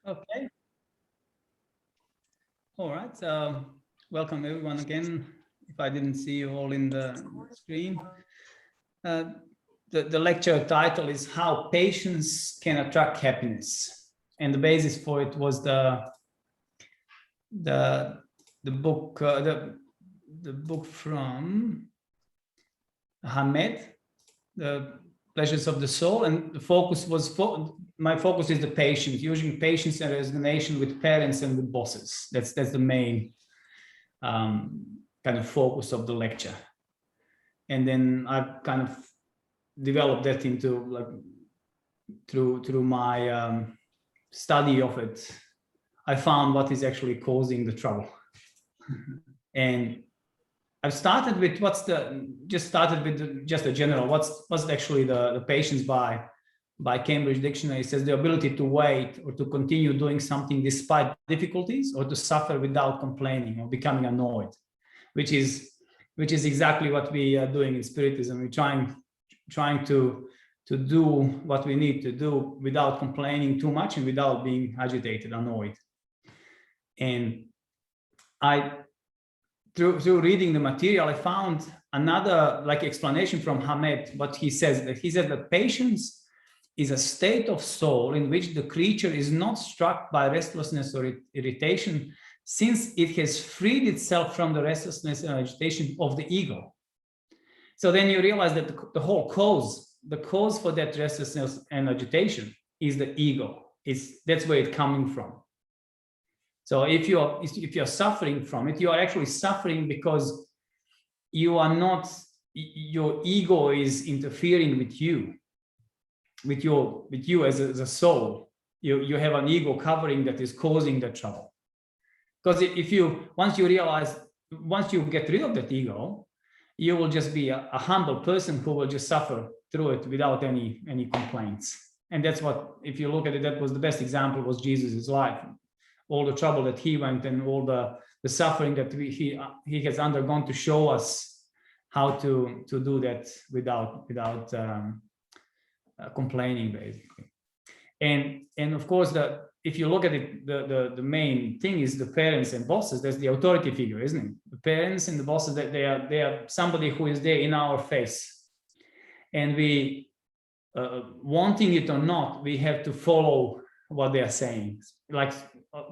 Okay. All right. Welcome everyone again. If I didn't see you all in the screen, the lecture title is How Patience Can Attract Happiness, and the basis for it was the book the book from Hamed, The Pleasures of the Soul, and the focus was my focus is the patience, using patience and resignation with parents and with bosses. That's the main kind of focus of the lecture. And then I've kind of developed that into like through my study of it. I found what is actually causing the trouble. And I've started with just a general, what's actually the patience by Cambridge Dictionary. It says the ability to wait or to continue doing something despite difficulties, or to suffer without complaining or becoming annoyed, which is exactly what we are doing in Spiritism. We're trying to do what we need to do without complaining too much and without being agitated, annoyed. And through reading the material, I found another like explanation from Hamed. What he says that patience is a state of soul in which the creature is not struck by restlessness or irritation, since it has freed itself from the restlessness and agitation of the ego. So then you realize that the whole cause for that restlessness and agitation is the ego. That's where it's coming from. So if you're suffering from it, you are actually suffering because your ego is interfering with you as a soul. You have an ego covering that is causing the trouble. Because once you get rid of that ego, you will just be a humble person who will just suffer through it without any complaints. And that's what, if you look at it, that was the best example was Jesus's life. All the trouble that he went and all the suffering that he has undergone to show us how to do that without complaining, basically. And of course, if you look at it, the main thing is the parents and bosses. That's the authority figure, isn't it? The parents and the bosses, that they are somebody who is there in our face, and we, wanting it or not, we have to follow what they are saying. Like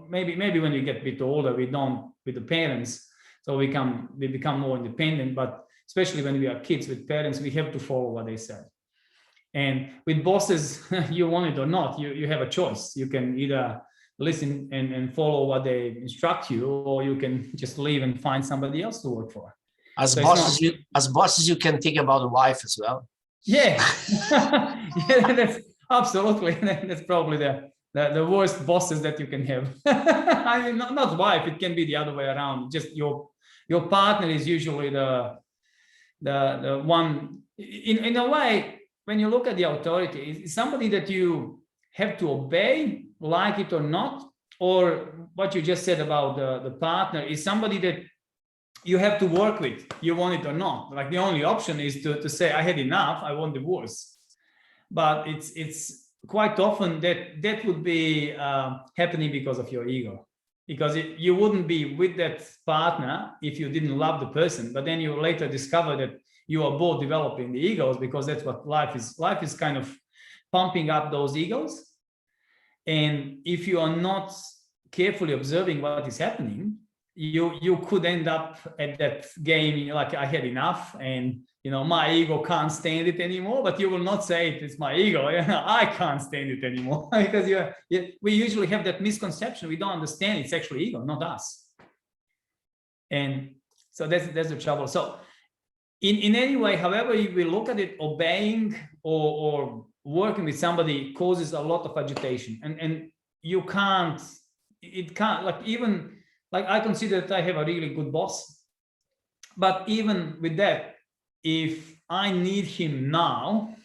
maybe when we get a bit older, we don't with the parents, so we become more independent. But especially when we are kids with parents, we have to follow what they say. And with bosses, you want it or not, you have a choice. You can either listen and follow what they instruct you, or you can just leave and find somebody else to work for. As bosses, you can think about a wife as well. Yeah, yeah, that's absolutely. That's probably the worst bosses that you can have. I mean, not wife. It can be the other way around. Just your partner is usually the one. In a way, when you look at the authority, it's somebody that you have to obey, like it or not. Or what you just said about the partner is somebody that you have to work with, you want it or not. Like the only option is to say, I had enough, I want divorce. But it's quite often that would be happening because of your ego. Because you wouldn't be with that partner if you didn't love the person. But then you later discover that you are both developing the egos, because that's what life is. Life is kind of pumping up those egos. And if you are not carefully observing what is happening, you could end up at that game like, I had enough, and my ego can't stand it anymore. But you will not say it's my ego. I can't stand it anymore. Because we usually have that misconception. We don't understand it's actually ego, not us. And so that's the trouble. So in any way, however we look at it, obeying or working with somebody causes a lot of agitation, and it can't like I consider that I have a really good boss, but even with that, if I need him now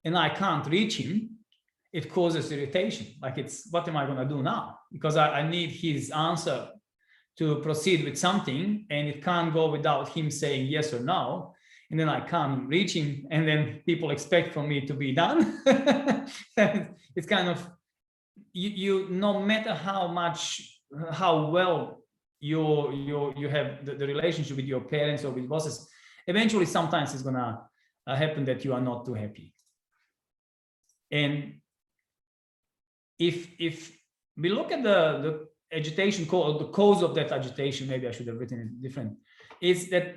and I can't reach him, it causes irritation. Like, what am I going to do now? Because I need his answer to proceed with something, and it can't go without him saying yes or no. And then I can't reach him, and then people expect from me to be done. It's kind of you no matter how well you have the relationship with your parents or with bosses, eventually sometimes it's gonna happen that you are not too happy. And if we look at the agitation cause, the cause of that agitation, maybe I should have written it different, is that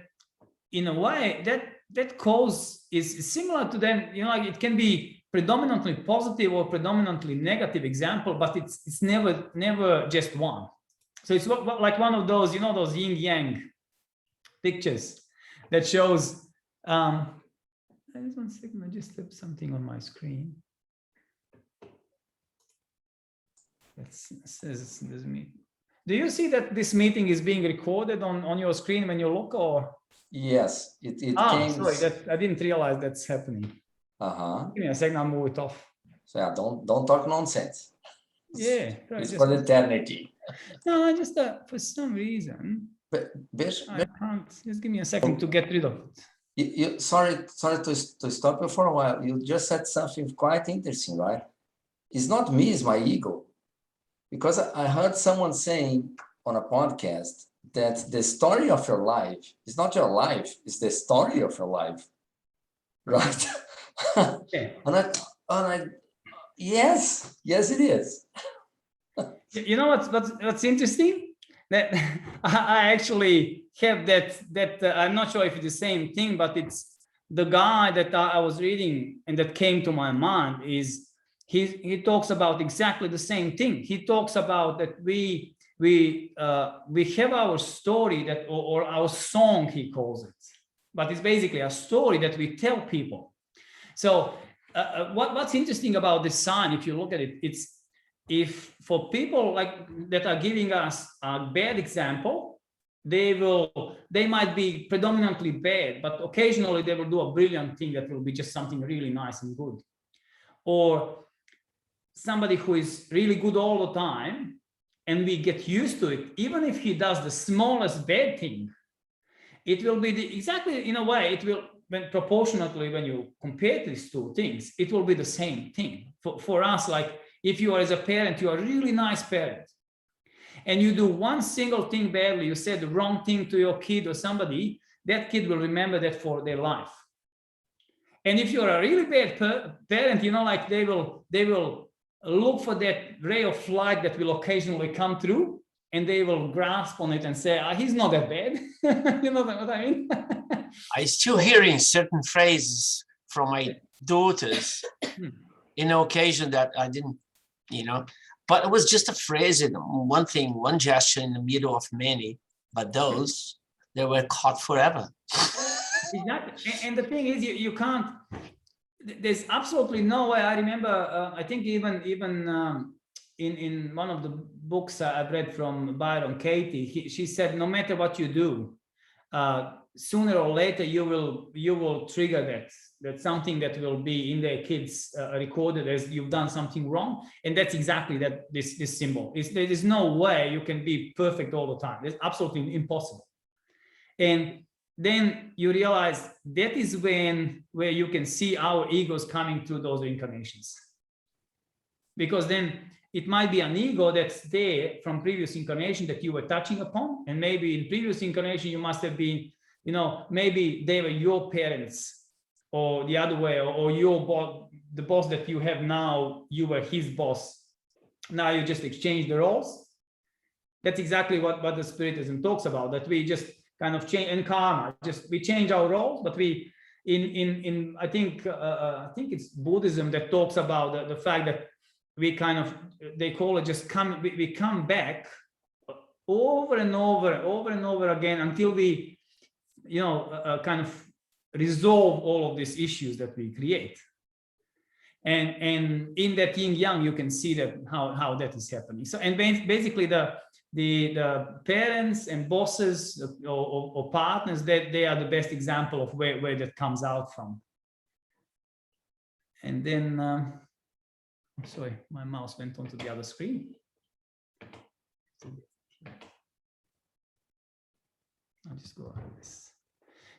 in a way that cause is similar to them, like it can be predominantly positive or predominantly negative example, but it's never just one. So it's like one of those, those yin yang pictures that shows, just 1 second, I just have something on my screen. That says this meeting. Do you see that this meeting is being recorded on your screen when you look, or? Yes, it came. Sorry, I didn't realize that's happening. Give me a second, I'll move it off. So yeah, don't talk nonsense. Yeah, it's for eternity. No, I just for some reason I can't. Just give me a second to get rid of it. Sorry to stop you for a while. You just said something quite interesting, right? It's not me, it's my ego. Because I heard someone saying on a podcast that the story of your life is not your life, it's the story of your life, right? Okay. Yes, it is. You know what's interesting? That I actually have that I'm not sure if it's the same thing, but it's the guy that I was reading and that came to my mind is he talks about exactly the same thing. He talks about that we have our story that or our song, he calls it, but it's basically a story that we tell people. So what's interesting about this sign, if you look at it, it's if for people like that are giving us a bad example, they might be predominantly bad, but occasionally they will do a brilliant thing that will be just something really nice and good. Or somebody who is really good all the time, and we get used to it, even if he does the smallest bad thing, it will be exactly in a way, it will, when proportionately, when you compare these two things, it will be the same thing. For us, like if you are as a parent, you are a really nice parent, and you do one single thing badly, you said the wrong thing to your kid or somebody, that kid will remember that for their life. And if you're a really bad parent, like they will look for that ray of light that will occasionally come through, and they will grasp on it and say, he's not that bad. You know what I mean? I'm still hearing certain phrases from my daughters in an occasion that I didn't, but it was just a phrase, one thing, one gesture in the middle of many, but those, they were caught forever. Exactly. And the thing is, you can't, there's absolutely no way. I remember, I think even in one of the books I've read from Byron Katie, she said, no matter what you do, sooner or later you will trigger that's something that will be in their kids recorded as you've done something wrong. And that's exactly that this symbol. There is no way you can be perfect all the time. It's absolutely impossible. And then you realize that is where you can see our egos coming through those incarnations. Because then it might be an ego that's there from previous incarnation that you were touching upon. And maybe in previous incarnation, you must have been, maybe they were your parents, or the other way, or your boss, the boss that you have now, you were his boss. Now you just exchange the roles. That's exactly what the Spiritism talks about, that we just kind of change, and karma, just we change our roles, but we I think it's Buddhism that talks about the fact that we kind of, they call it just we come back over and over again until we kind of resolve all of these issues that we create. And in that yin yang, you can see that how that is happening. So, and basically the parents and bosses or partners, that they are the best example of where that comes out from. And then, sorry, my mouse went onto the other screen. I'll just go like this.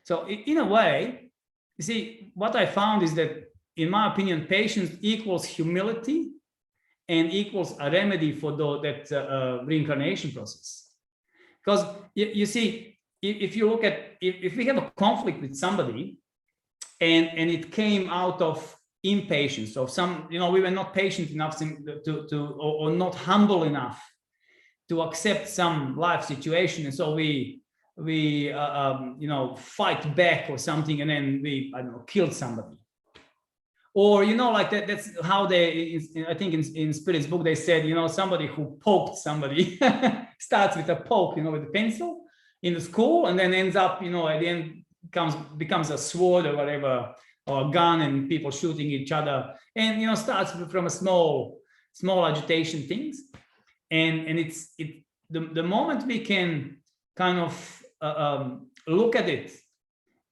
So in a way, you see, what I found is that, in my opinion, patience equals humility, and equals a remedy for that reincarnation process. Because you see, if you look at, if we have a conflict with somebody and it came out of impatience of some, we were not patient enough or not humble enough to accept some life situation, and so we fight back or something, and then we, I don't know, killed somebody. Or, like that, that's how they, I think in Spirit's book, they said, somebody who poked somebody starts with a poke, with a pencil in the school, and then ends up, at the end becomes a sword or whatever, or a gun, and people shooting each other, and, starts from a small agitation things. And it's the moment we can kind of look at it,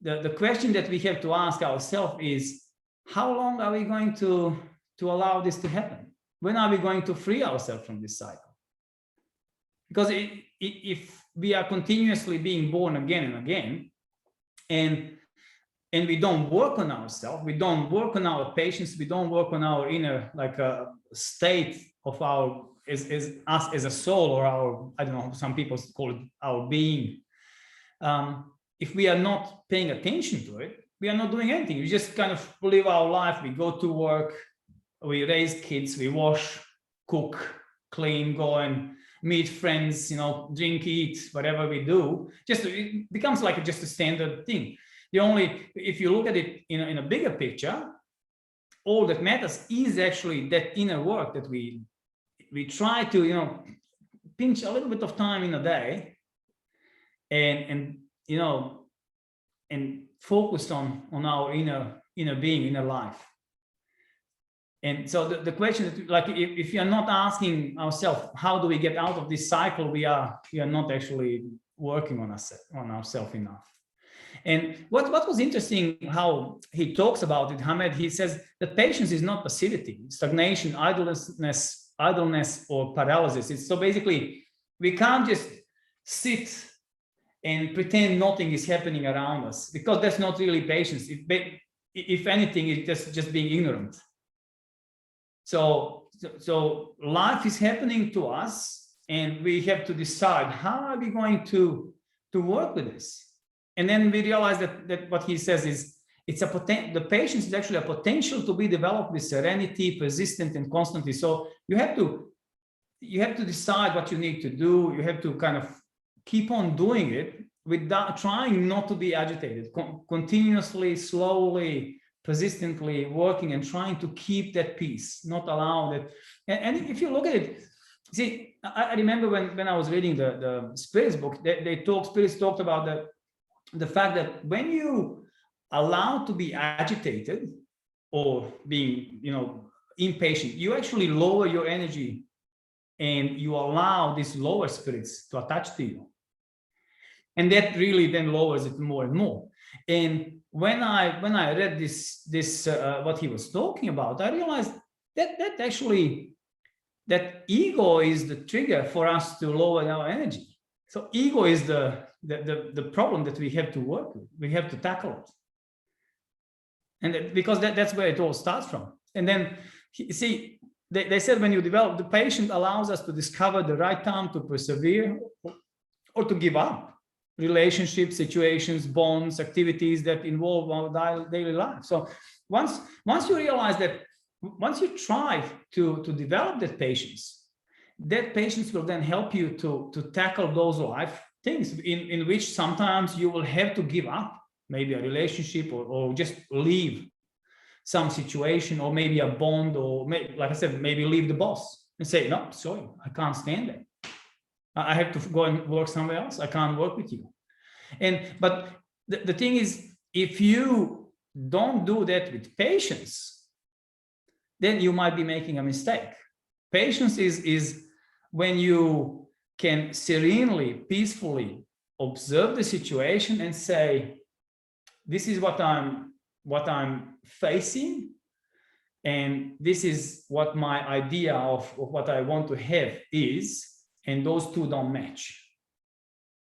the question that we have to ask ourselves is, how long are we going to allow this to happen? When are we going to free ourselves from this cycle? Because if we are continuously being born again and again, and we don't work on ourselves, we don't work on our patience, we don't work on our inner state of our as us as a soul, or our, I don't know, some people call it our being. If we are not paying attention to it, we are not doing anything. We just kind of live our life. We go to work, we raise kids, we wash, cook, clean, go and meet friends, drink, eat, whatever we do. It becomes like just a standard thing. If you look at it in a bigger picture, all that matters is actually that inner work that we try to, pinch a little bit of time in a day, and focus on our inner being, inner life. And so the question is, like, if you are not asking ourselves, how do we get out of this cycle, we are not actually working on ourselves enough. And what was interesting, how he talks about it, Hamed, he says that patience is not passivity, stagnation, idleness or paralysis. It's so basically, we can't just sit and pretend nothing is happening around us, because that's not really patience. If anything, it's just being ignorant. So life is happening to us, and we have to decide, how are we going to work with this? And then we realize that what he says is, the patience is actually a potential to be developed with serenity, persistent and constantly. So you have to decide what you need to do. You have to kind of keep on doing it without trying not to be agitated, continuously, slowly, persistently working and trying to keep that peace, not allow that. And if you look at it, see, I remember when I was reading the Spirit's book, Spirits talked about the fact that when you allow to be agitated or being, impatient, you actually lower your energy, and you allow these lower spirits to attach to you. And that really then lowers it more and more. And when I read this what he was talking about, I realized that actually, that ego is the trigger for us to lower our energy. So ego is the problem that we have to work with. We have to tackle it. And because that's where it all starts from. And then, see, they said when you develop, the patient allows us to discover the right time to persevere or to give up relationships, situations, bonds, activities that involve our daily life. So once you realize that, once you try to develop that patience will then help you to tackle those life things in which sometimes you will have to give up, maybe a relationship, or just leave some situation, or maybe a bond, or like I said, maybe leave the boss and say, no, sorry, I can't stand it. I have to go and work somewhere else. I can't work with you. But the thing is, if you don't do that with patience, then you might be making a mistake. Patience is when you can serenely, peacefully observe the situation and say, this is what I'm facing, and this is what my idea of what I want to have is, and those two don't match.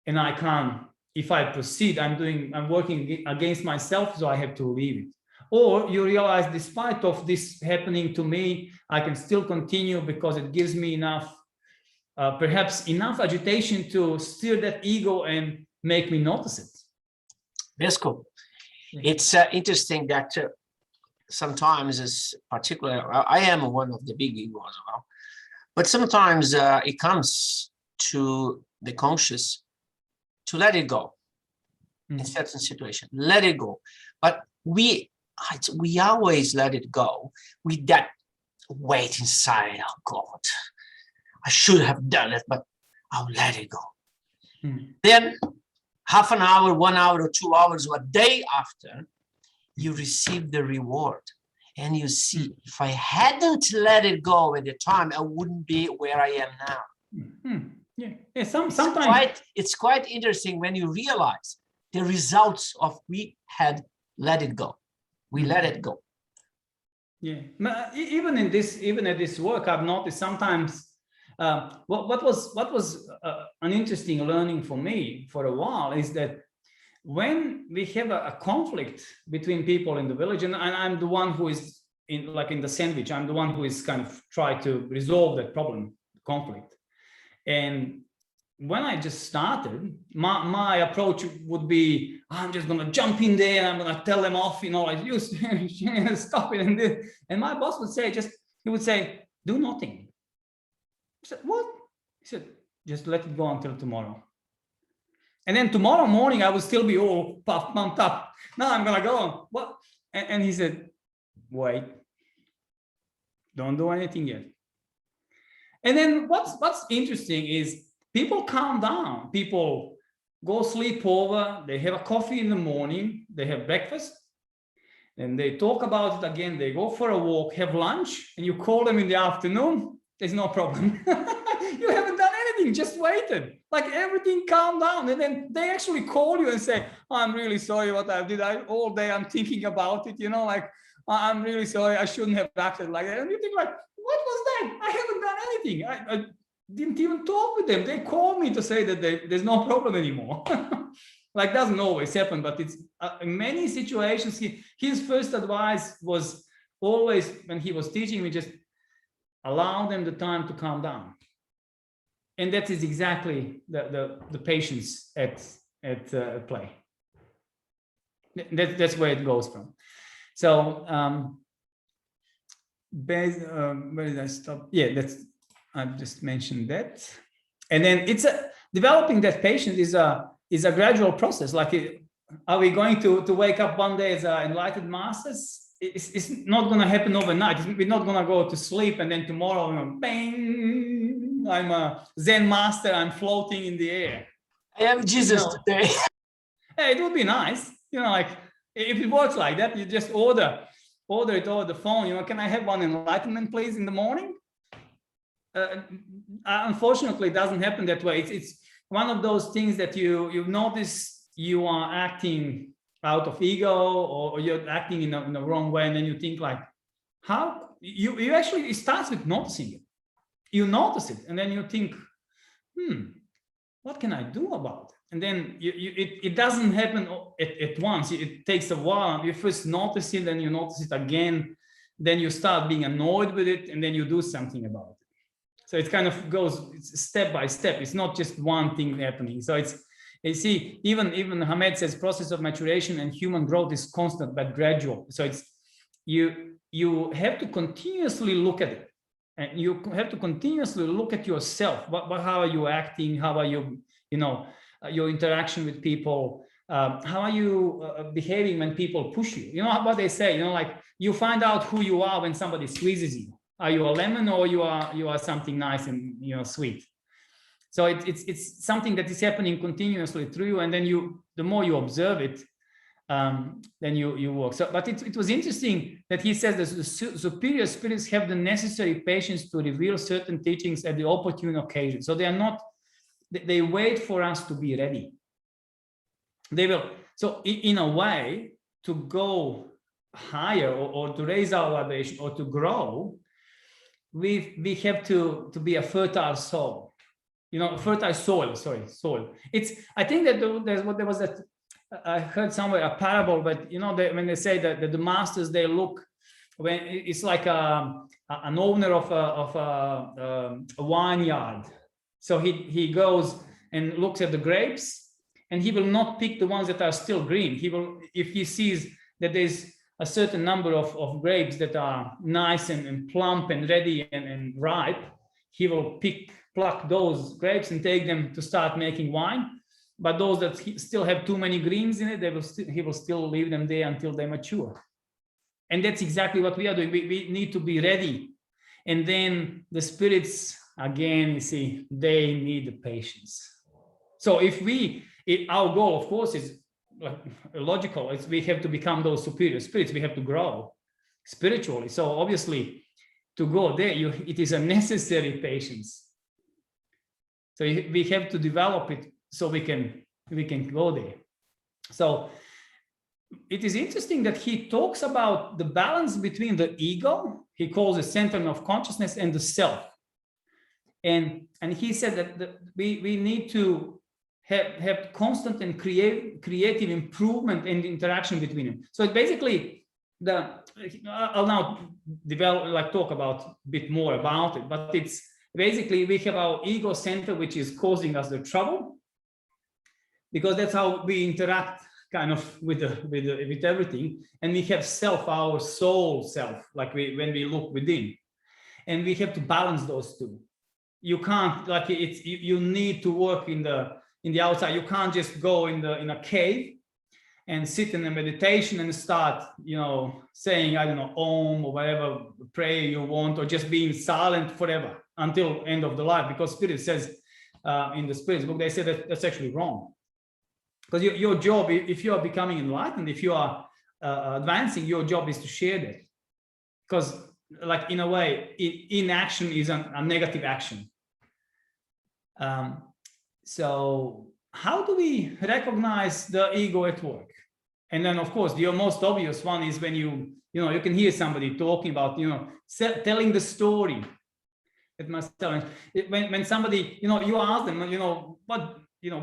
And I can't, if I proceed, I'm working against myself, so I have to leave it. or you realize, despite of this happening to me, I can still continue because it gives me enough, perhaps enough agitation to steer that ego and make me notice it. Besko, it's interesting that sometimes, as particular, I am one of the big ego as well, but sometimes it comes to the conscious to let it go in certain situation, let it go. But we always let it go with that weight inside. Oh God, I should have done it, but I'll let it go. Then half an hour, 1 hour, or 2 hours, or a day after, you receive the reward. And you see, if I hadn't let it go at the time, I wouldn't be where I am now. Yeah. Sometimes it's quite interesting when you realize the results of we had let it go. We let it go. Yeah, even at this work, I've noticed sometimes what was an interesting learning for me for a while is that when we have a conflict between people in the village, and I'm the one who is in the sandwich, I'm the one who is kind of try to resolve that problem, conflict. And when I just started, my approach would be, I'm just going to jump in there and I'm going to tell them off, like, you stop it. And my boss would say, he would say, do nothing. I said, what? He said, just let it go until tomorrow. And then tomorrow morning, I would still be all pumped up. Now I'm going to go. What? And he said, wait, don't do anything yet. And then what's interesting is people calm down. People go sleep over. They have a coffee in the morning. They have breakfast. And they talk about it again. They go for a walk, have lunch, and you call them in the afternoon. There's no problem. You haven't done anything, just waited. Like everything calmed down. And then they actually call you and say, I'm really sorry what I did. All day I'm thinking about it, like, I'm really sorry. I shouldn't have acted like that. And you think like, what was that? I haven't done anything. I didn't even talk with them. They called me to say that there's no problem anymore. Like, doesn't always happen, but it's in many situations. His first advice was always, when he was teaching me, just allow them the time to calm down. And that is exactly the patience at play. That's where it goes from. So where did I stop? Yeah, I've just mentioned that. And then it's developing that patience is a gradual process. Like, are we going to wake up one day as enlightened masters? It's not going to happen overnight. We're not going to go to sleep and then tomorrow, bang, I'm a Zen master. I'm floating in the air. I am Jesus today. Hey, it would be nice, like if it works like that, you just order it over the phone. Can I have one enlightenment, please, in the morning? Unfortunately, it doesn't happen that way. It's one of those things that you notice you are acting out of ego, or you're acting in the wrong way, and then you think like, how you actually, it starts with noticing it. You notice it, and then you think, what can I do about it? And then it doesn't happen at once. It takes a while. You first notice it, then you notice it again, then you start being annoyed with it, and then you do something about it. So it kind of goes step by step. It's not just one thing happening. So you see, even Hamed says process of maturation and human growth is constant but gradual. So it's you have to continuously look at it, and you have to continuously look at yourself. How are you acting? How are you, your interaction with people? How are you behaving when people push you? You know what they say? Like, you find out who you are when somebody squeezes you. Are you a lemon, or you are something nice and sweet? So it's something that is happening continuously through you, and then the more you observe it, then you work. So, but it was interesting that he says that the superior spirits have the necessary patience to reveal certain teachings at the opportune occasion. So they wait for us to be ready. They will. So in a way, to go higher or to raise our vibration or to grow, we have to be a fertile soul. Fertile soil. Soil. I think that there was that I heard somewhere a parable, but you know, when they say that the masters, they look, when it's like an owner of a vineyard. So he goes and looks at the grapes, and he will not pick the ones that are still green. He will, if he sees that there's a certain number of grapes that are nice and plump and ready and ripe, he will pluck those grapes and take them to start making wine. But those that still have too many greens in it, he will still leave them there until they mature. And that's exactly what we are doing. We need to be ready. And then the spirits, again, you see, they need the patience. So our goal, of course, is logical. We have to become those superior spirits. We have to grow spiritually. So obviously, to go there, it is a necessary patience. So we have to develop it so we can go there. So it is interesting that he talks about the balance between the ego, he calls it center of consciousness, and the self. And he said that we need to have constant and creative improvement and interaction between them. So it basically, I'll now talk about a bit more about it, but it's basically we have our ego center, which is causing us the trouble, because that's how we interact kind of with everything. And we have self, our soul self, like when we look within, and we have to balance those two. You can't, you need to work in the outside. You can't just go in a cave and sit in a meditation and start, saying, I don't know, Om or whatever prayer you want, or just being silent forever until end of the life. Because Spirit says in the Spirit's book, they say that that's actually wrong. Because your job, if you are becoming enlightened, if you are advancing, your job is to share that. Because in a way, inaction is a negative action. So how do we recognize the ego at work? And then, of course, the most obvious one is when you can hear somebody talking about, telling the story. It must tell when somebody, you ask them,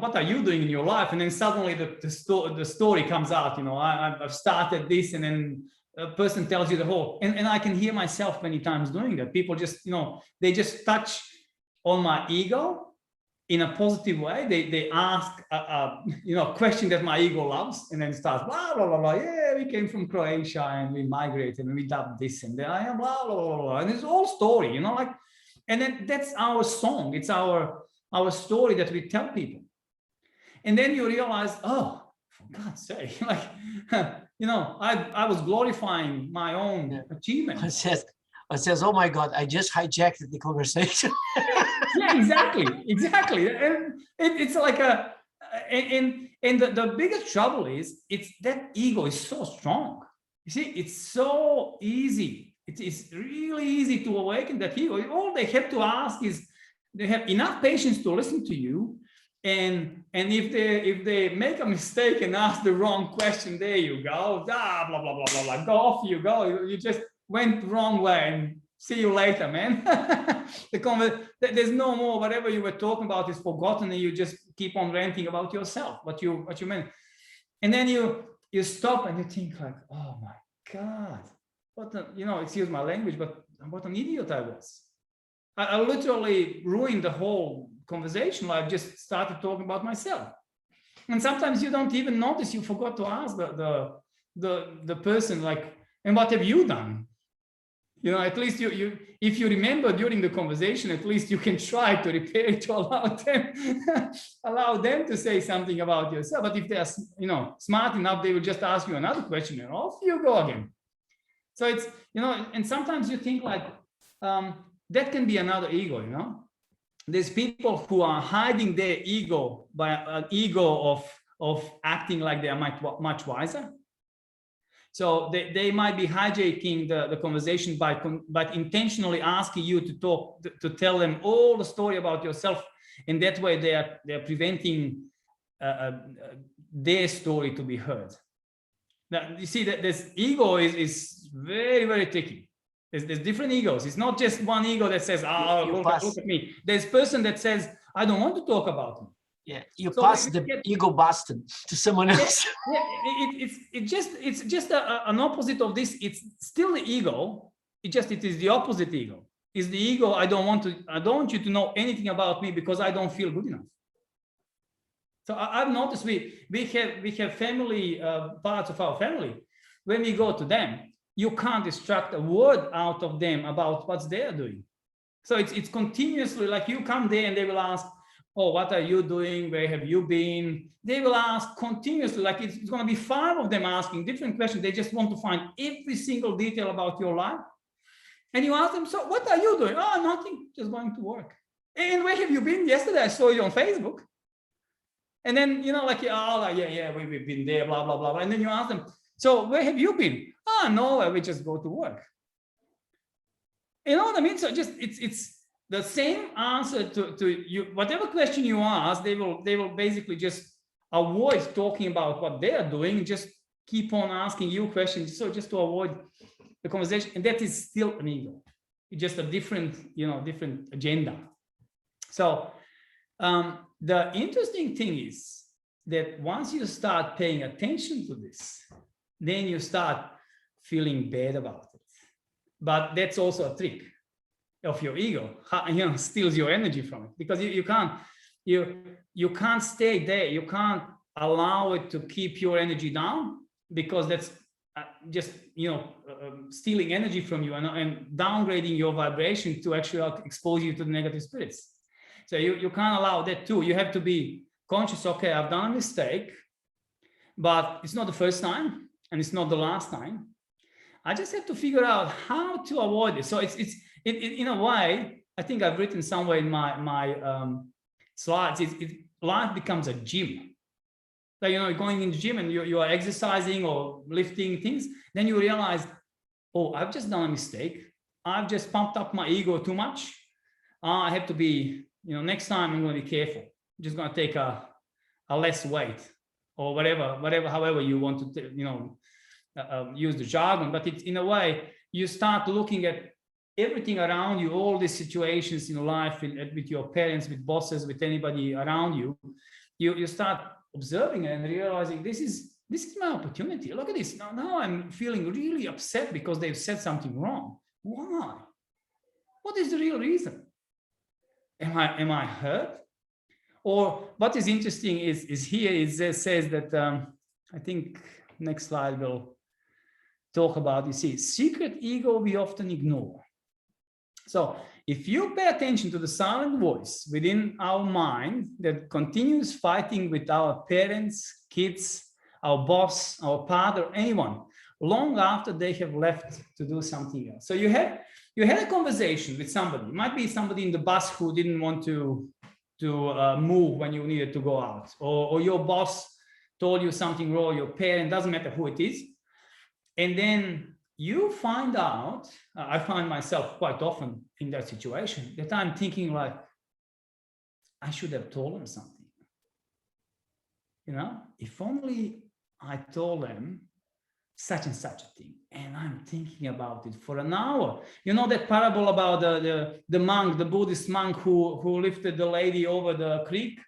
what are you doing in your life? And then suddenly the story comes out, I've started this, and then a person tells you the whole, and I can hear myself many times doing that. People just, they just touch on my ego in a positive way. They ask a question that my ego loves, and then starts blah blah blah blah. Yeah, we came from Croatia and we migrated and we dubbed this and that. I am blah blah blah blah. And it's all story, and then that's our song. It's our story that we tell people. And then you realize, oh, for God's sake, I was glorifying my own achievement. It says, oh my God, I just hijacked the conversation. Yeah, exactly. And it's like the biggest trouble is that ego is so strong. You see, it's so easy. It is really easy to awaken that ego. All they have to ask is they have enough patience to listen to you. And if they make a mistake and ask the wrong question, there you go. Blah, blah, blah, blah, blah, blah. Go off you go. You just went the wrong way, and see you later, man. There's no more, whatever you were talking about is forgotten, and you just keep on ranting about yourself, what you meant. And then you stop and you think like, oh my God, excuse my language, but what an idiot I was. I literally ruined the whole conversation. I just started talking about myself. And sometimes you don't even notice, you forgot to ask the person, and what have you done? At least you if you remember during the conversation, at least you can try to repair it, to allow them to say something about yourself. But if they are, smart enough, they will just ask you another question and off you go again. So it's, and sometimes you think that can be another ego, There's people who are hiding their ego by an ego of acting like they are much wiser. So they might be hijacking the conversation by intentionally asking you to tell them all the story about yourself, and that way they are preventing their story to be heard. Now you see that this ego is very, very tricky. There's different egos. It's not just one ego that says, look at me. There's a person that says, I don't want to talk about me. Yeah, you So pass we the get- ego bastard to someone else. Yeah, it's just an opposite of this. It's still the ego. It is the opposite ego. Is the ego? I don't want you to know anything about me because I don't feel good enough. So I've noticed we have family parts of our family. When we go to them, you can't extract a word out of them about what they're doing. So it's continuously like you come there and they will ask, oh, what are you doing? Where have you been? They will ask continuously, like it's going to be 5 of them asking different questions. They just want to find every single detail about your life. And you ask them, so what are you doing? Oh, nothing, just going to work. And where have you been? Yesterday, I saw you on Facebook. And then, like, oh, yeah, we've been there, blah, blah, blah. And then you ask them, so where have you been? Oh, no, we just go to work. You know what I mean? So just, it's the same answer to you, whatever question you ask, they will basically just avoid talking about what they are doing, just keep on asking you questions. So just to avoid the conversation, and that is still an ego. It's just a different agenda. So the interesting thing is that once you start paying attention to this, then you start feeling bad about it. But that's also a trick of your ego, steals your energy from it, because you can't stay there. You can't allow it to keep your energy down, because that's just stealing energy from you and downgrading your vibration to actually expose you to the negative spirits. So you can't allow that too. You have to be conscious. Okay, I've done a mistake, but it's not the first time and it's not the last time. I just have to figure out how to avoid it. So it's in a way, I think I've written somewhere in my slides, life becomes a gym. Like, you're going in the gym and you are exercising or lifting things. Then you realize, oh, I've just done a mistake. I've just pumped up my ego too much. I have to be, next time I'm going to be careful. I'm just going to take a less weight or whatever, however you want to, use the jargon. But it's, in a way, you start looking at everything around you, all these situations in life, with your parents, with bosses, with anybody around you, you start observing and realizing this is my opportunity. Look at this. Now I'm feeling really upset because they've said something wrong. Why? What is the real reason? Am I hurt? Or what is interesting is here it says that I think next slide will talk about, you see, secret ego we often ignore. So if you pay attention to the silent voice within our mind that continues fighting with our parents, kids, our boss, our partner, anyone, long after they have left to do something else. So you had a conversation with somebody. It might be somebody in the bus who didn't want to move when you needed to go out, or your boss told you something wrong, your parent, doesn't matter who it is. And then you find out, I find myself quite often in that situation, that I'm thinking like, I should have told them something. If only I told them such and such a thing. And I'm thinking about it for an hour. You know that parable about the monk, the Buddhist monk who lifted the lady over the creek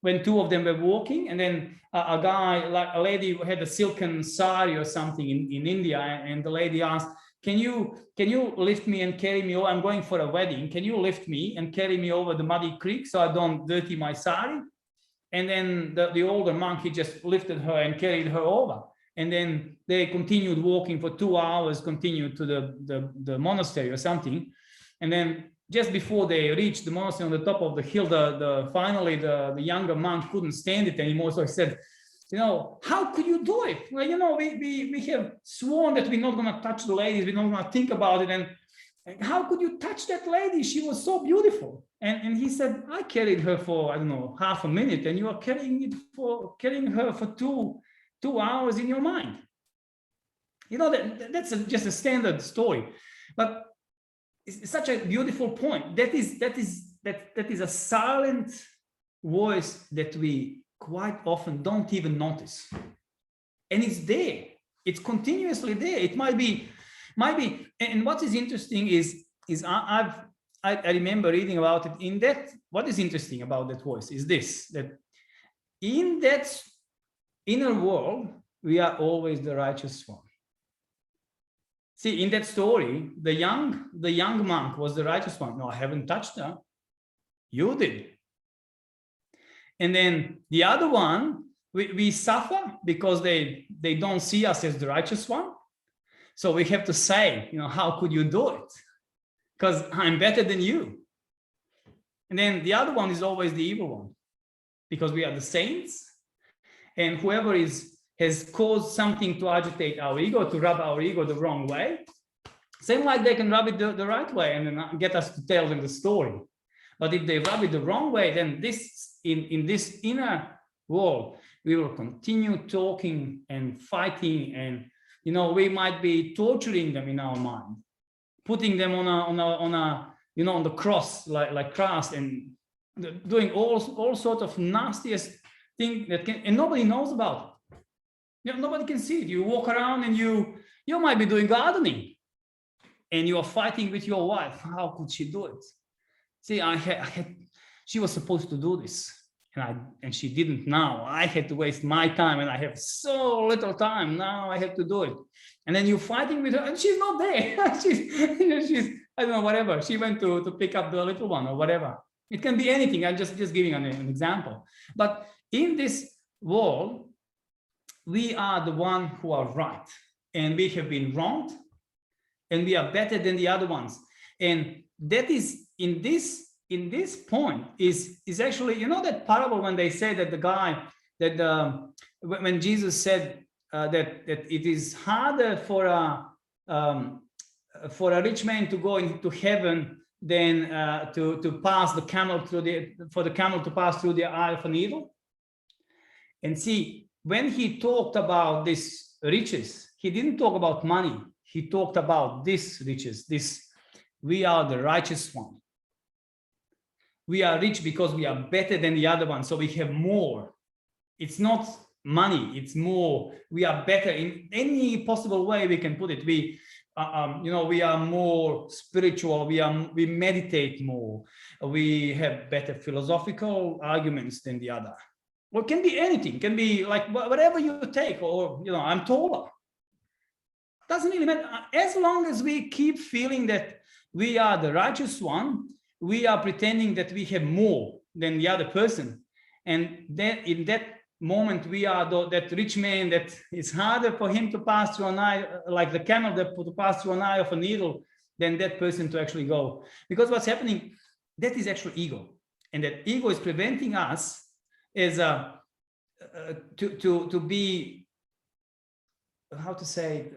when 2 of them were walking, and then a lady who had a silken sari or something in India, and the lady asked, can you lift me and carry me over? I'm going for a wedding. Can you lift me and carry me over the muddy creek so I don't dirty my sari? And then the older monk, he just lifted her and carried her over. And then they continued walking for 2 hours, continued to the monastery or something. And then just before they reached the monastery on the top of the hill, finally the younger monk couldn't stand it anymore. So he said, how could you do it? Well, we have sworn that we're not going to touch the ladies. We're not going to think about it. And how could you touch that lady? She was so beautiful. And he said, I carried her for, I don't know, half a minute, and you are carrying her for two hours in your mind. That's just a standard story, but it's such a beautiful point. That is a silent voice that we quite often don't even notice, and it's there. It's continuously there. It might be. And what is interesting is I remember reading about it in that. What is interesting about that voice is this, that in that inner world, we are always the righteous one. See, in that story, the young monk was the righteous one. No, I haven't touched her. You did. And then the other one, we suffer because they don't see us as the righteous one. So we have to say, how could you do it? Because I'm better than you. And then the other one is always the evil one, because we are the saints, and whoever has caused something to agitate our ego, to rub our ego the wrong way, same like they can rub it the right way and then get us to tell them the story. But if they rub it the wrong way, then in this inner world, we will continue talking and fighting, and we might be torturing them in our mind, putting them on the cross like Christ, and doing all sorts of nastiest thing that and nobody knows about it. Nobody can see it. You walk around and you might be doing gardening, and you are fighting with your wife. How could she do it? See, she was supposed to do this, and she didn't. Now I had to waste my time, and I have so little time. Now I have to do it. And then you're fighting with her, and she's not there. she's I don't know, whatever. She went to pick up the little one or whatever. It can be anything. I'm just giving an example. But in this world, we are the one who are right, and we have been wronged, and we are better than the other ones. And that is in this point is actually, that parable when they say that the guy that when Jesus said that it is harder for a rich man to go into heaven than to pass the camel for the camel to pass through the eye of a needle. And see, when he talked about this riches, he didn't talk about money. He talked about this riches. We are the righteous one. We are rich because we are better than the other one, so we have more. It's not money, it's more. We are better in any possible way we can put it. We are more spiritual. We meditate more. We have better philosophical arguments than the other. Well, it can be anything. It can be like whatever you take, or I'm taller. Doesn't really matter. As long as we keep feeling that we are the righteous one, we are pretending that we have more than the other person. And then in that moment, we are that rich man that it's harder for him to pass through an eye, like the camel to pass through an eye of a needle, than that person to actually go. Because what's happening, that is actual ego. And that ego is preventing us as to be, how to say,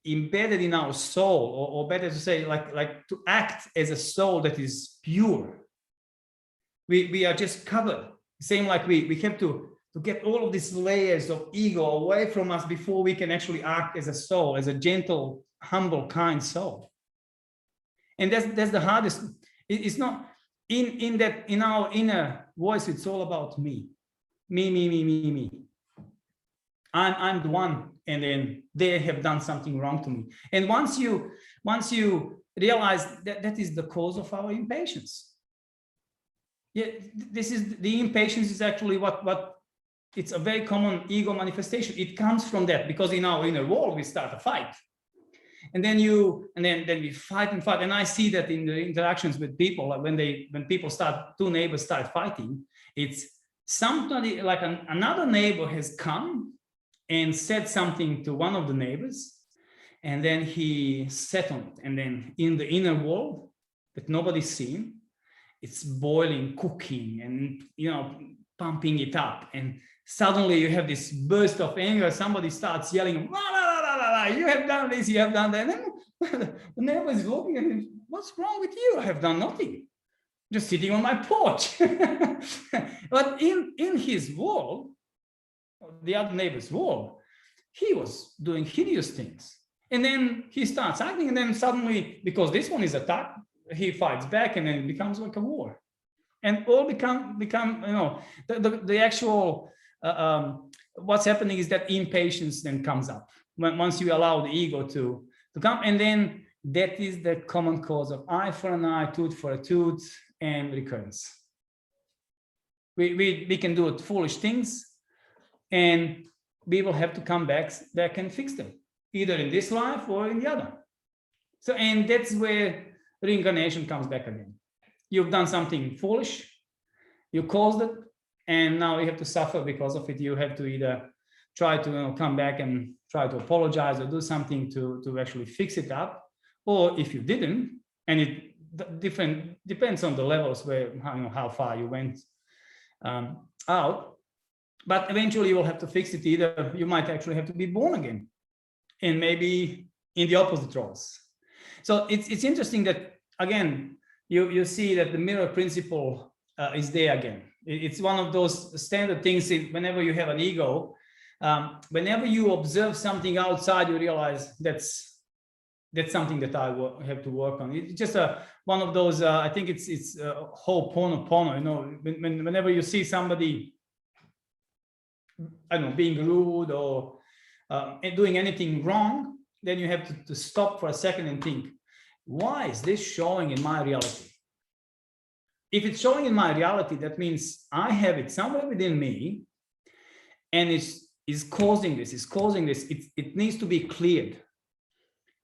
embedded in our soul, or better to say, like to act as a soul that is pure. We are just covered. Same like we have to get all of these layers of ego away from us before we can actually act as a soul, as a gentle, humble, kind soul. And that's the hardest. It's not in our inner voice. It's all about me. I'm the one, and then they have done something wrong to me. And once you realize that is the cause of our impatience. Yeah, this is the impatience is actually what it's a very common ego manifestation. It comes from that, because in our inner world we start a fight, and then we fight and fight. And I see that in the interactions with people, like when two neighbors start fighting, it's somebody like another neighbor has come and said something to one of the neighbors, and then he sat on it. And then in the inner world that nobody's seen, it's boiling, cooking, and pumping it up. And suddenly you have this burst of anger. Somebody starts yelling, la, la, la, la, la, you have done this, you have done that. And then the neighbor is looking at him, what's wrong with you? I have done nothing. Just sitting on my porch. But in his world, the other neighbor's world, he was doing hideous things. And then he starts acting, and then suddenly, because this one is attacked, he fights back, and then it becomes like a war. And all become the actual what's happening is that impatience then comes up once you allow the ego to come, and then that is the common cause of eye for an eye, tooth for a tooth, and recurrence. We can do foolish things, and we will have to come back and fix them, either in this life or in the other. So, and that's where reincarnation comes back again. You've done something foolish, you caused it, and now you have to suffer because of it. You have to either try to come back and try to apologize or do something to actually fix it up, or if you didn't, and it depends on the levels where how far you went out, but eventually you will have to fix it. Either you might actually have to be born again, and maybe in the opposite roles. So it's interesting that again you see that the mirror principle is there again. It's one of those standard things. Whenever you have an ego, whenever you observe something outside, you realize that's something that I have to work on. It's just one of those. I think it's Ho'oponopono. You know, whenever you see somebody, I don't know, being rude or doing anything wrong, then you have to stop for a second and think, why is this showing in my reality? If it's showing in my reality, that means I have it somewhere within me, and is causing this. It needs to be cleared.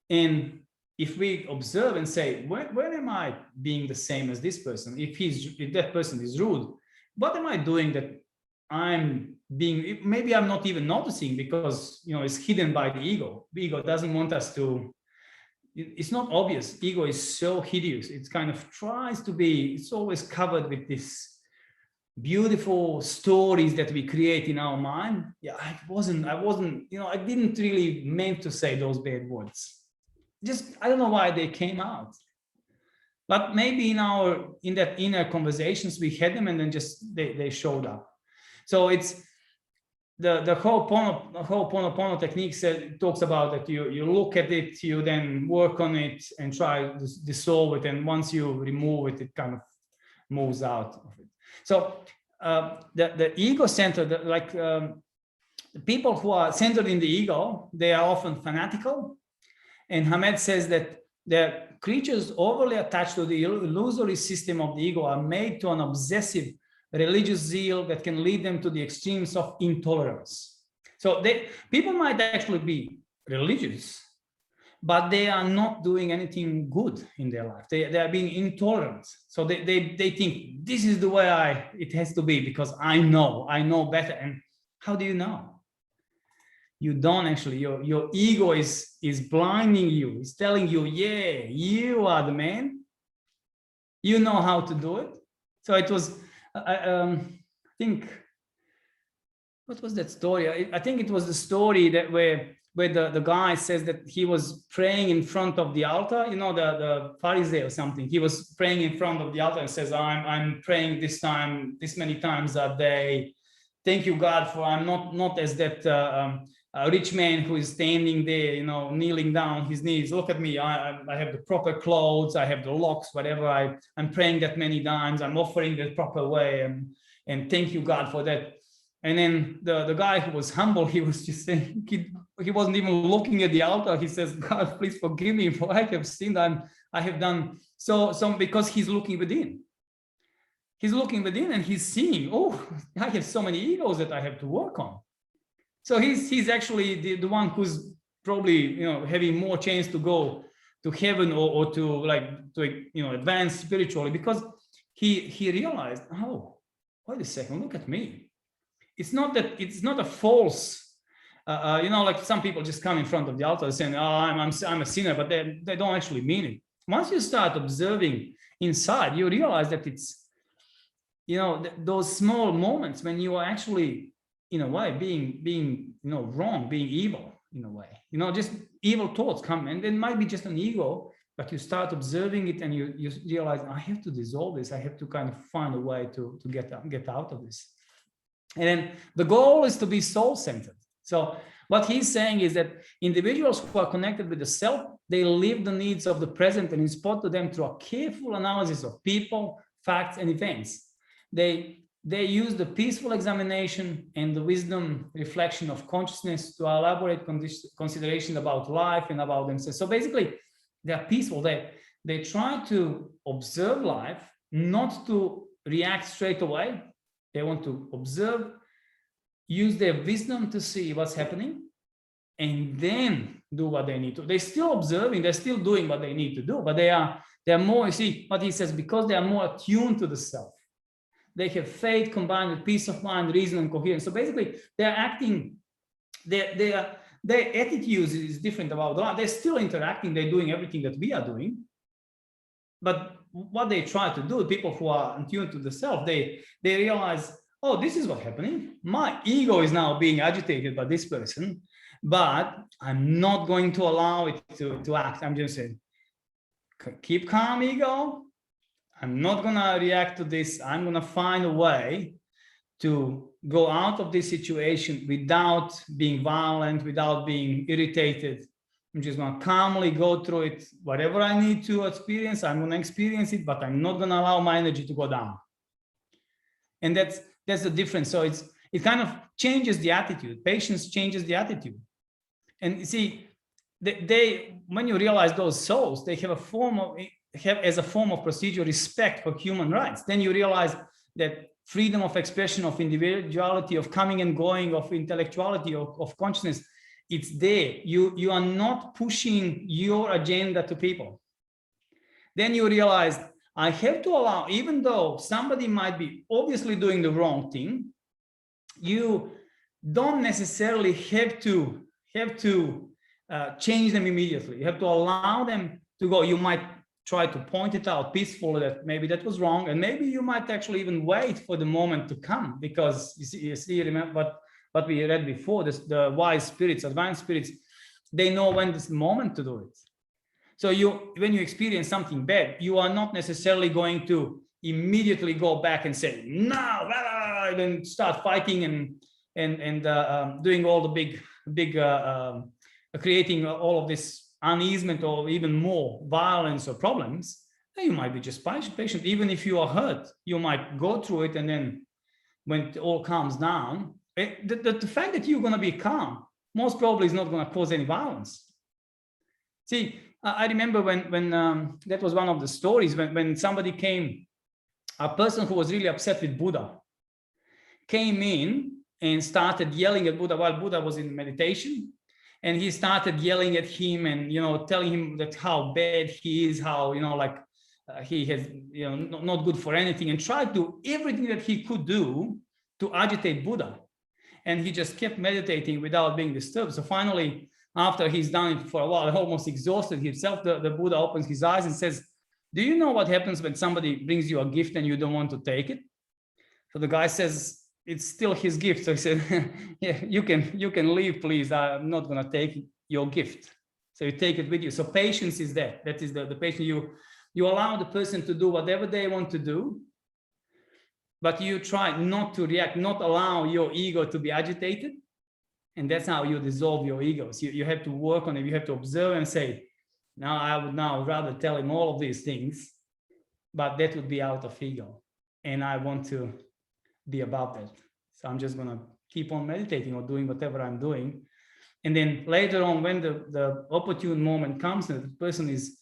And if we observe and say, when am I being the same as this person? If that person is rude, what am I doing that I'm being? Maybe I'm not even noticing because it's hidden by the ego. The ego doesn't want us to. It's not obvious. Ego is so hideous. It kind of tries to be. It's always covered with this beautiful stories that we create in our mind. Yeah, I wasn't. I didn't really meant to say those bad words. Just I don't know why they came out, but maybe in that inner conversations we had them, and then just they showed up. So it's the Ho'oponopono technique talks about that you look at it, you then work on it and try to dissolve it, and once you remove it, it kind of moves out of it. So the ego center, the people who are centered in the ego, they are often fanatical. And Hamed says that the creatures overly attached to the illusory system of the ego are made to an obsessive religious zeal that can lead them to the extremes of intolerance. So people might actually be religious, but they are not doing anything good in their life. They are being intolerant. So they think this is the way it has to be because I know better. And how do you know? You don't actually. Your ego is blinding you. It's telling you, yeah, you are the man. You know how to do it. So it was, I think, what was that story? I think it was the story that where the guy says that he was praying in front of the altar, the Pharisee or something. He was praying in front of the altar and says, I'm praying this many times a day. Thank you, God, for I'm not as that a rich man who is standing there, kneeling down his knees. Look at me. I have the proper clothes. I have the locks, whatever. I'm praying that many times. I'm offering the proper way. And thank you, God, for that. And then the guy who was humble, he was just saying, he wasn't even looking at the altar. He says, God, please forgive me for I have sinned. I have done so because he's looking within. He's looking within and he's seeing, oh, I have so many egos that I have to work on. So he's actually the one who's probably having more chance to go to heaven or to advance spiritually, because he realized, oh, wait a second, look at me. It's not a false, like some people just come in front of the altar saying, oh, I'm a sinner, but they don't actually mean it. Once you start observing inside, you realize that it's, those small moments when you are actually, in a way, being wrong, being evil, in a way, just evil thoughts come, and it might be just an ego, but you start observing it and you realize, I have to dissolve this. I have to kind of find a way to get out of this. And then the goal is to be soul-centered. So what he's saying is that individuals who are connected with the self, they live the needs of the present and respond to them through a careful analysis of people, facts, and events. They use the peaceful examination and the wisdom reflection of consciousness to elaborate consideration about life and about themselves. So basically, They're peaceful. They try to observe life, not to react straight away. They want to observe, use their wisdom to see what's happening, and then do what they need to. They're still observing, they're still doing what they need to do, but they're more, you see what he says, because they are more attuned to the self. They have faith combined with peace of mind, reason, and coherence. So basically, they're acting, their attitude is different about life. They're still interacting, they're doing everything that we are doing. But what they try to do, people who are attuned to the self, they realize, oh, this is what's happening. My ego is now being agitated by this person, but I'm not going to allow it to act. I'm just saying, keep calm, ego. I'm not going to react to this. I'm going to find a way to go out of this situation without being violent, without being irritated. I'm just going to calmly go through it. Whatever I need to experience, I'm going to experience it, but I'm not going to allow my energy to go down. And that's the difference. So it kind of changes the attitude. Patience changes the attitude. And you see, when you realize those souls, they have as a form of procedure respect for human rights. Then you realize that freedom of expression, of individuality, of coming and going, of intellectuality, of consciousness, it's there. You are not pushing your agenda to people. Then you realize, I have to allow, even though somebody might be obviously doing the wrong thing, you don't necessarily have to change them immediately. You have to allow them to go. You might try to point it out peacefully that maybe that was wrong, and maybe you might actually even wait for the moment to come, because you see, remember what we read before, the wise spirits, advanced spirits, they know when this moment to do it. So when you experience something bad, you are not necessarily going to immediately go back and say, no, and then start fighting and doing all the big creating all of this uneasement or even more violence or problems. You might be just patient. Even if you are hurt, you might go through it, and then when it all calms down, the fact that you're going to be calm most probably is not going to cause any violence. See, I remember when that was one of the stories when somebody came, a person who was really upset with Buddha came in and started yelling at Buddha while Buddha was in meditation. And he started yelling at him and, telling him that how bad he is, how, he has, not good for anything, and tried to do everything that he could do to agitate Buddha. And he just kept meditating without being disturbed. So finally, after he's done it for a while, almost exhausted himself, the Buddha opens his eyes and says, do you know what happens when somebody brings you a gift and you don't want to take it? So the guy says, it's still his gift. So he said, yeah, you can leave, please. I'm not going to take your gift. So you take it with you. So patience is that. That is the patience. You allow the person to do whatever they want to do, but you try not to react, not allow your ego to be agitated. And that's how you dissolve your egos. You have to work on it. You have to observe and say, now I would now rather tell him all of these things, but that would be out of ego. And I want to be about that. So I'm just going to keep on meditating or doing whatever I'm doing. And then later on, when the opportune moment comes and the person is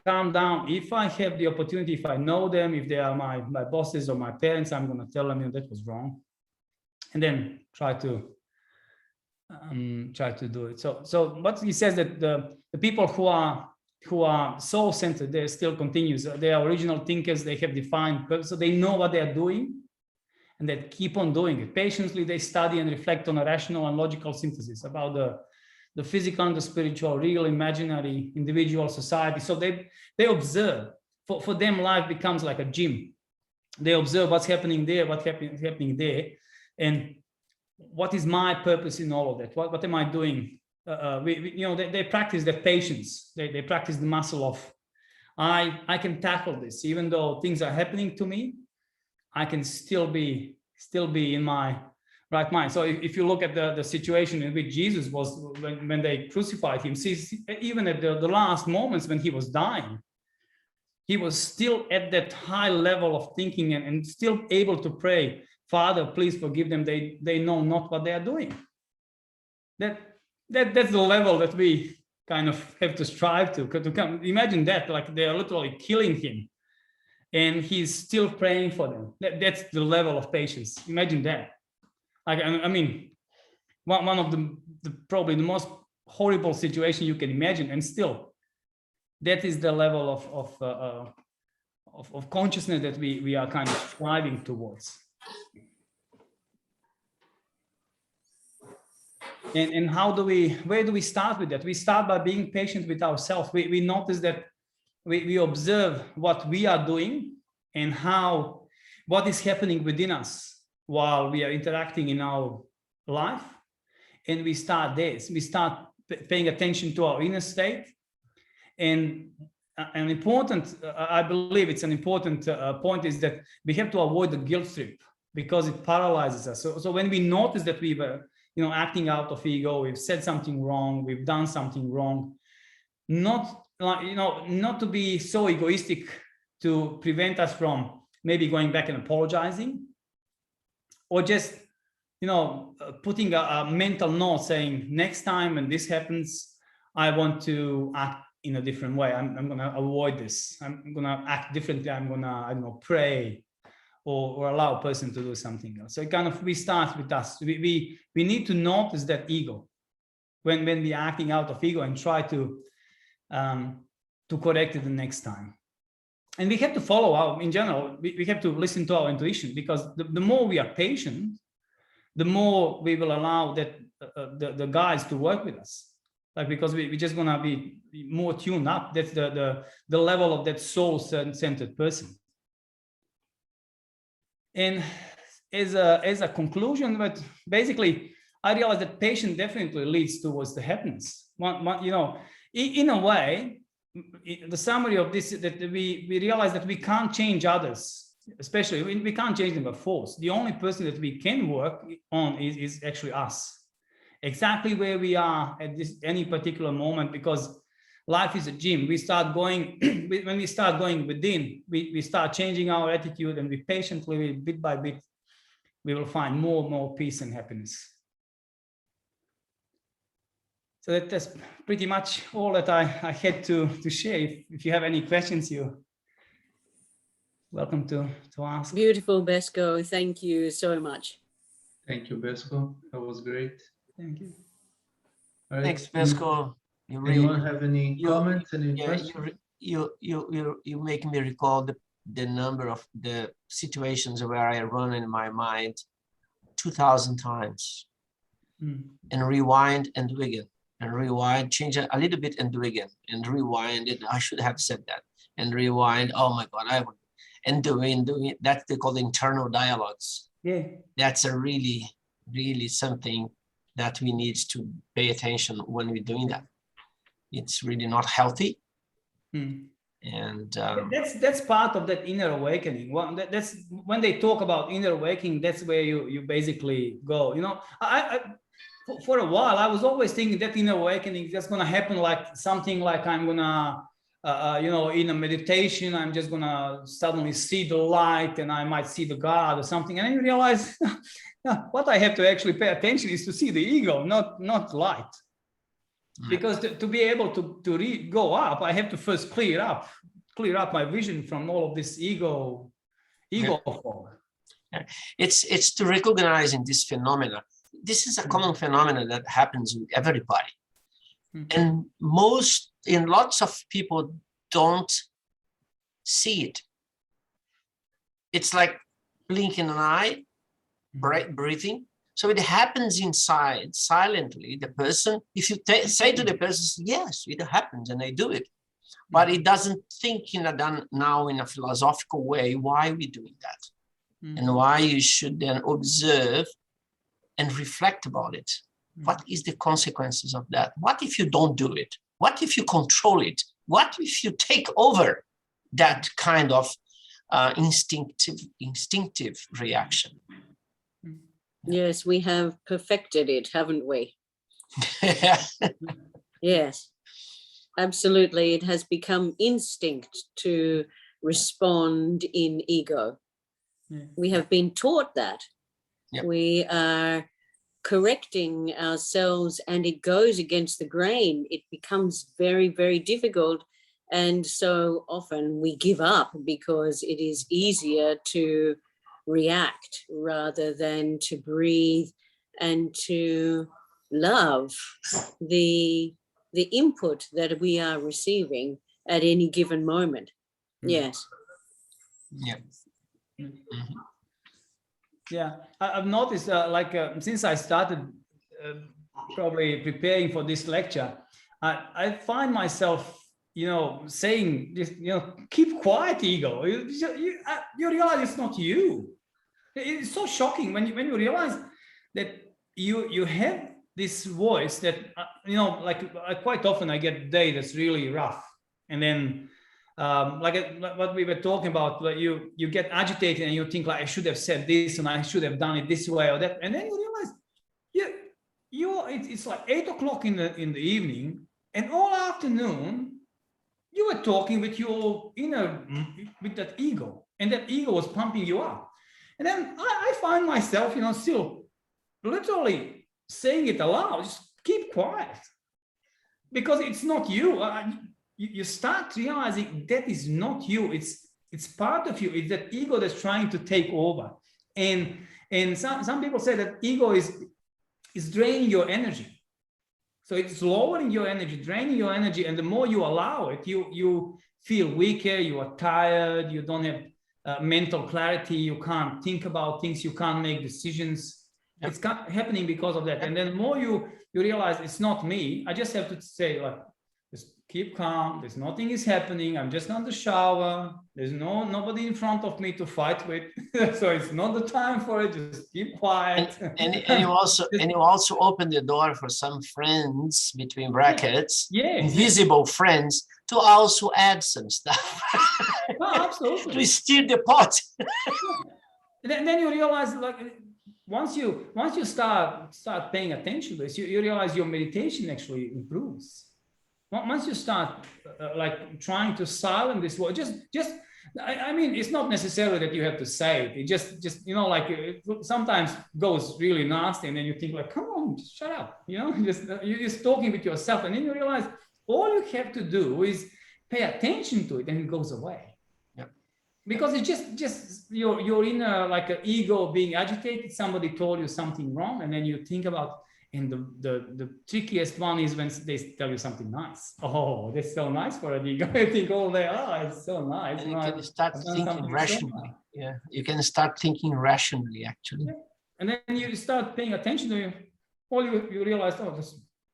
calmed down, if I have the opportunity, if I know them, if they are my bosses or my parents, I'm going to tell them, that was wrong. And then try to do it. So what he says, that the people who are soul-centered, they still continues. They are original thinkers. They have defined purpose. So they know what they are doing, and they keep on doing it. Patiently, they study and reflect on a rational and logical synthesis about the physical and the spiritual, real, imaginary, individual, society. So they observe. For them, life becomes like a gym. They observe what's happening there, what's happening there, and what is my purpose in all of that? What am I doing? They practice their patience. They practice the muscle of, I can tackle this, even though things are happening to me. I can still be in my right mind. So if you look at the situation in which Jesus was when they crucified him, see, even at the last moments when he was dying, he was still at that high level of thinking and still able to pray, Father, please forgive them. They know not what they are doing. That's the level that we kind of have to strive to come. Imagine that, like they are literally killing him, and he's still praying for them. That's the level of patience. Imagine that. Like, I mean, one of the probably the most horrible situation you can imagine, and still, that is the level of consciousness that we are kind of striving towards. And where do we start with that? We start by being patient with ourselves. We notice that we observe what we are doing and what is happening within us while we are interacting in our life. And we start this. We start paying attention to our inner state. And an important, I believe it's an important point is that we have to avoid the guilt trip because it paralyzes us. So when we notice that we were, acting out of ego, we've said something wrong, we've done something wrong, not to be so egoistic to prevent us from maybe going back and apologizing, or just, putting a mental note saying, next time when this happens, I want to act in a different way. I'm going to avoid this. I'm going to act differently. I'm going to, I don't know, pray or allow a person to do something else. So it kind of, we start with us. We need to notice that ego when we are acting out of ego and try to correct it the next time. And we have to follow in general, we have to listen to our intuition, because the more we are patient, the more we will allow that the guides to work with us. Like, because we're just gonna be more tuned up. That's the level of that soul-centered person. And as a conclusion, but basically, I realized that patience definitely leads towards the happiness. In a way, the summary of this is that we realize that we can't change others, especially we can't change them by force. The only person that we can work on is actually us, exactly where we are at any particular moment, because life is a gym. We start going, when we start going within, we start changing our attitude, and we patiently, bit by bit, we will find more peace and happiness. So that's pretty much all that I had to share. If you have any questions, you're welcome to ask. Beautiful, Besko. Thank you so much. Thank you, Besko. That was great. Thank you. All right. Thanks, Besko. Anyone have any comments? Any questions? You make me recall the number of the situations where I run in my mind 2,000 times and rewind and do again. And rewind, change it a little bit and do again, and rewind it. I should have said that, and rewind. Oh my God, I would, and doing. That's they call internal dialogues. Yeah, that's a really something that we need to pay attention when we're doing that. It's really not healthy. And that's part of that inner awakening. Well, that's when they talk about inner awakening. That's where you basically go. For a while, I was always thinking that inner awakening that's going to happen like something like I'm going to, in a meditation, I'm just going to suddenly see the light and I might see the God or something. And then you realize what I have to actually pay attention is to see the ego, not light. Because to be able to go up, I have to first clear up my vision from all of this ego fog. It's to recognizing this phenomena. This is a common phenomenon that happens with everybody. And lots of people don't see it. It's like blinking an eye, breathing. So it happens inside silently. The person, if you say to the person, yes, it happens, and they do it, but it doesn't think in a philosophical way why we're doing that, and why you should then observe and reflect about it. What is the consequences of that? What if you don't do it? What if you control it? What if you take over that kind of instinctive reaction? Yes, we have perfected it, haven't we? Yes, absolutely. It has become instinct to respond in ego. We have been taught that. Yep. We are correcting ourselves and it goes against the grain, it becomes very, very difficult. And so often we give up because it is easier to react rather than to breathe and to love the input that we are receiving at any given moment. Yes. Yeah. Yeah, I've noticed since I started probably preparing for this lecture, I find myself, saying this, keep quiet, ego. You realize it's not you. It's so shocking when you realize that you have this voice that, quite often I get a day that's really rough. And then like what we were talking about, like you get agitated and you think like, I should have said this and I should have done it this way or that. And then you realize, it's like 8 o'clock in the evening, and all afternoon you were talking with your with that ego, and that ego was pumping you up. And then I find myself, still literally saying it aloud, just keep quiet, because it's not you. You start realizing that is not you. It's part of you. It's that ego that's trying to take over. And some people say that ego is draining your energy. So it's lowering your energy, draining your energy. And the more you allow it, you feel weaker, you are tired, you don't have mental clarity, you can't think about things, you can't make decisions. Yep. It's happening because of that. Yep. And then the more you realize it's not me, I just have to say, like, just keep calm. There's nothing is happening. I'm just on the shower. There's nobody in front of me to fight with. So it's not the time for it. Just keep quiet. And you also open the door for some friends, between brackets, invisible friends, to also add some stuff. Oh, absolutely. To stir the pot. Then you realize, like, once you start paying attention to this, you realize your meditation actually improves. Once you start like trying to silence this word, I mean, it's not necessarily that you have to say it. It just like it sometimes goes really nasty, and then you think like, come on, just shut up. You're just talking with yourself, and then you realize all you have to do is pay attention to it, and it goes away. Yep. Because it's just your inner, like an ego being agitated. Somebody told you something wrong, and then you think about. And the trickiest one is when they tell you something nice. Oh, that's so nice for an ego. I think all day, it's so nice. And you can start thinking rationally. Yeah, you can start thinking rationally, actually. Yeah. And then you start paying attention to it. All you realize,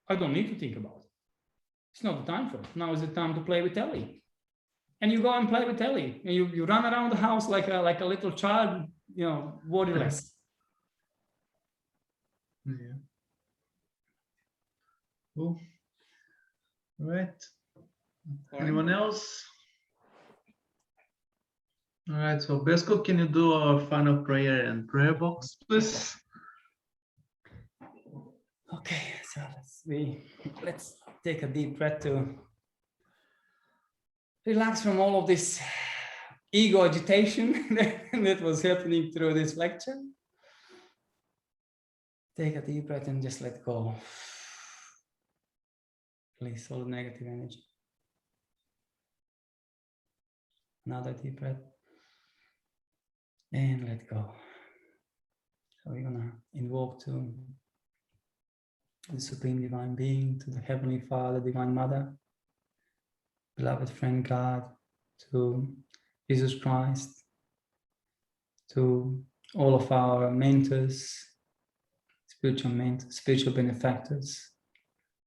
I don't need to think about it. It's not the time for it. Now is the time to play with Ellie. And you go and play with Ellie. And you run around the house like a little child, worryless. Yeah. Cool. All right. Anyone else? All right. So Besko, can you do our final prayer and prayer box, please? Okay. So let's take a deep breath to relax from all of this ego agitation that was happening through this lecture. Take a deep breath and just let go. Release all the negative energy. Another deep breath. And let go. So we're gonna invoke to the Supreme Divine Being, to the Heavenly Father, Divine Mother, beloved friend God, to Jesus Christ, to all of our mentors, spiritual benefactors,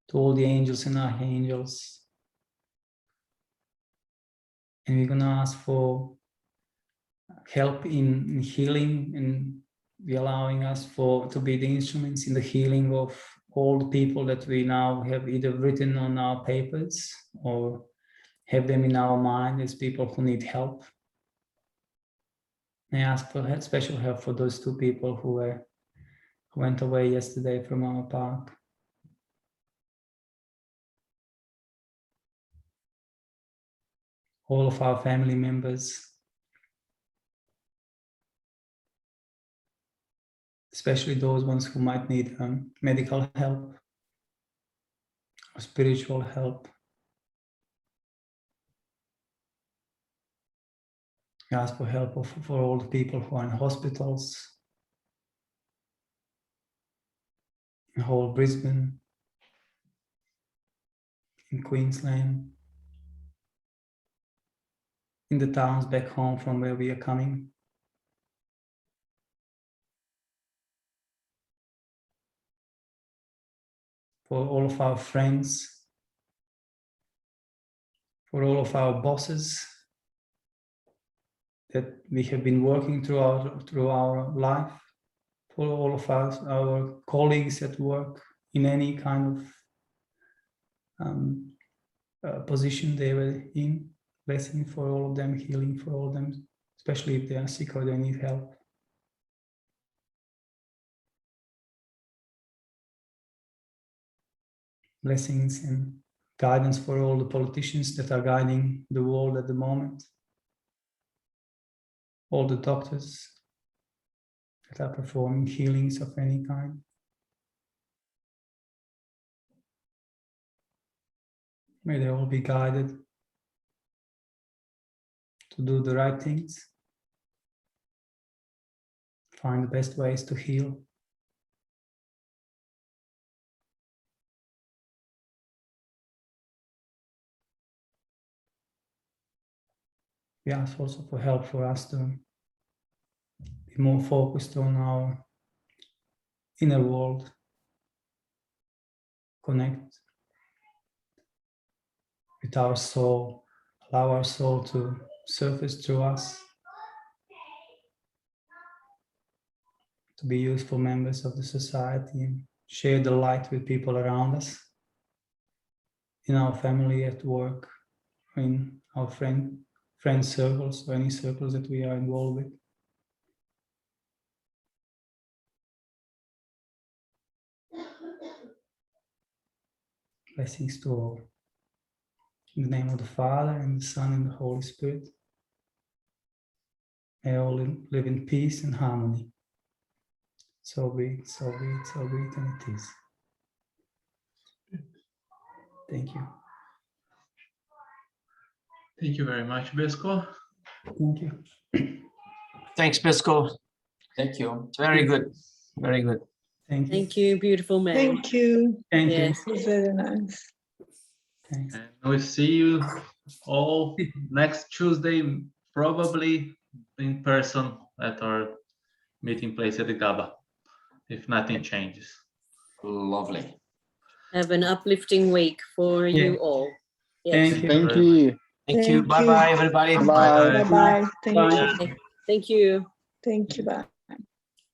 to all the angels and archangels. And we're going to ask for help in healing, and be allowing us to be the instruments in the healing of all the people that we now have either written on our papers or have them in our mind as people who need help. I ask for special help for those 2 people who went away yesterday from our park. All of our family members, especially those ones who might need medical help or spiritual help. We ask for help for all the people who are in hospitals, in whole Brisbane, in Queensland, in the towns back home from where we are coming. For all of our friends, for all of our bosses that we have been working through our life, for all of us, our colleagues at work in any kind of position they were in, blessing for all of them, healing for all of them, especially if they are sick or they need help. Blessings and guidance for all the politicians that are guiding the world at the moment. All the doctors that are performing healings of any kind. May they all be guided to do the right things, find the best ways to heal. We ask also for help for us to be more focused on our inner world, connect with our soul, allow our soul to surface through us, to be useful members of the society and share the light with people around us, in our family, at work, in our friend circles, or any circles that we are involved with. Blessings to all. In the name of the Father, and the Son, and the Holy Spirit. May all live in peace and harmony. So be it, so be it, so be it, and it is. Thank you. Thank you very much, Besko. Thank you. Thanks, Besko. Thank you. Very good. Very good. Thank you. Thank you, beautiful man. Thank you. Thank Yes. It was very nice. you. Thanks. And we'll see you all next Tuesday, probably in person at our meeting place at the GABA, if nothing changes. Lovely. Have an uplifting week for Yeah. you all. Yes. Thank you. Thank you. Thank you. Thank Bye-bye, everybody. Bye. Bye bye. Thank Bye. you. Thank you. Thank you. Bye.